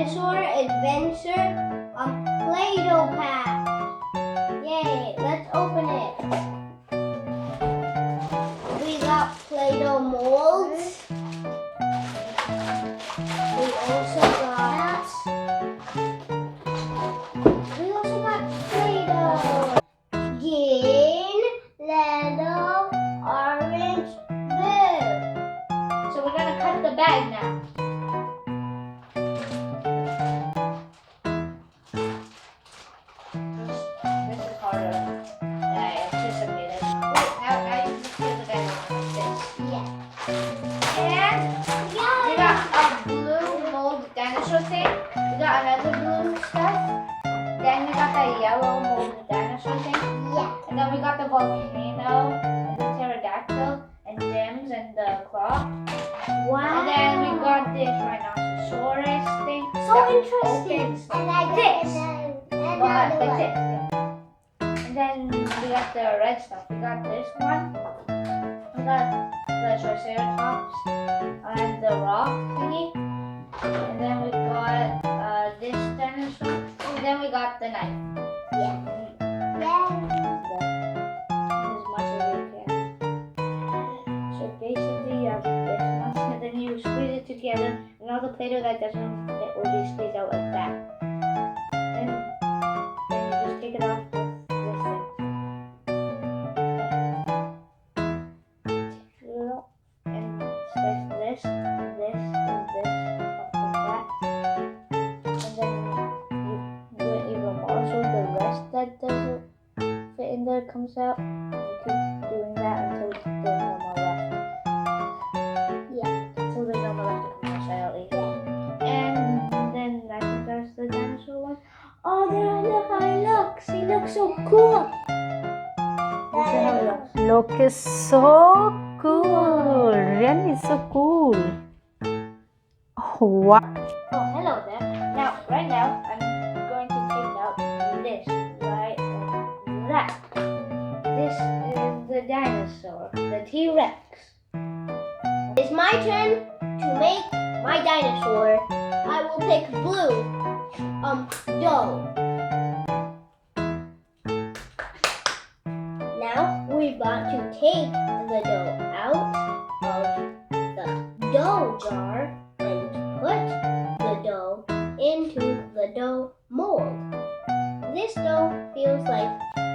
Dinosaur Adventure Play-Doh pack. Yay, let's open it. We got Play-Doh molds. We also got Play-Doh. Green, yellow, orange, blue. So we're gonna cut the bag now. This is harder than I anticipated. Now you just put the bag like this. Yeah. And we got a blue mold dinosaur thing. We got another blue stuff. Then we got the yellow mold dinosaur thing. Yeah. And then we got the volcano and the pterodactyl and gems and the claw. Wow. And then we got this rhinoceros thing. So interesting. And like this. Another Like one. this. Yeah. And then we got the red stuff. We got this one. We got the triceratops and the rock thingy. And then we got this dinosaur. And then we got the knife. Yeah. As much as we can. So basically you have this one and then you squeeze it together and all the Play-Doh that doesn't fit will be squeezed out like that. And then you just take it off with this thing. And slice this, this, and this off like that. And then you do it even more so the rest that doesn't fit in there comes out. You keep doing that until there's no more left. Yeah. Until there's no more left to come outside at least. And then I think that's the dinosaur one. Oh, there! Look how he looks. He looks so cool. This is how he looks. Look is so cool. Really so cool. Oh, wow. Oh, hello there. Now, right now, I'm going to take out this right like that. This is the dinosaur, the T-Rex. It's my turn to make my dinosaur. I will pick blue. Dough. Now we've got to take the dough out of the dough jar and put the dough into the dough mold. This dough feels like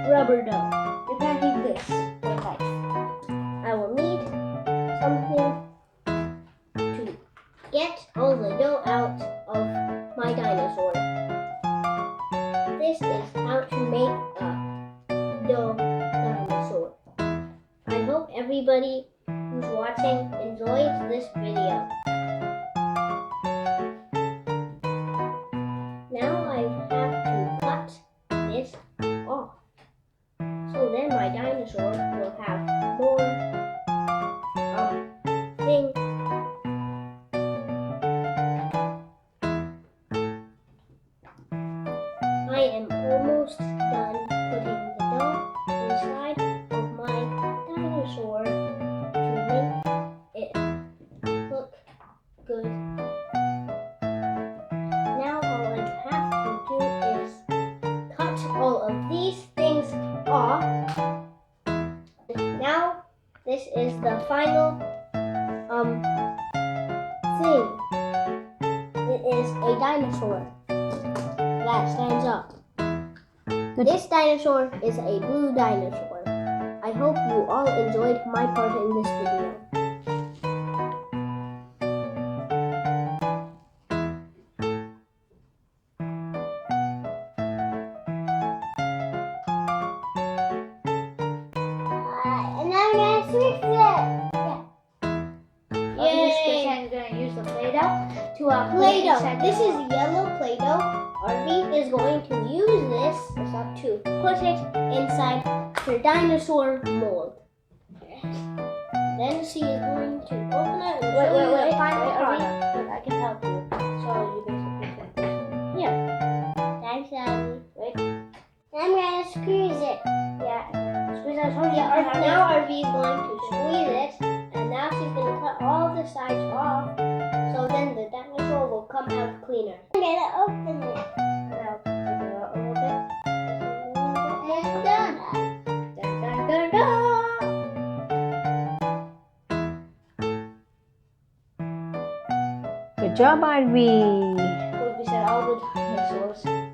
rubber dough. You're gonna need this for life. I will need something to get all the dough out of my dinosaur. This is how to make a dough dinosaur. I hope everybody who's watching enjoys this video. Now I have to cut this off. So then my dinosaur will have more thing. I am almost done putting the dough inside of my dinosaur to make it look good. Now all I have to do is cut all of these things off. Now this is the final thing. It is a dinosaur that stands up. This dinosaur is a blue dinosaur. I hope you all enjoyed my part in this video. And I'm gonna switch it. I'm gonna use the Play-Doh to put it Play-Doh. inside This the is yellow Play-Doh. RV is going to use this to put it inside her dinosaur mold. Then she is going to open it and show you the final product. Look, I can help you. So you basically can. Here. Thanks, Abby. Wait. I'm gonna squeeze it. Yeah, squeeze out. Yeah, now RV is going to squeeze it, and now she's going to cut all the sides off, so then the dinosaur will come out cleaner. I'm gonna open it. And I'll take it out a little bit. And done. Dun, dun, dun, dun. Good job, Arby. We said all the dinosaurs.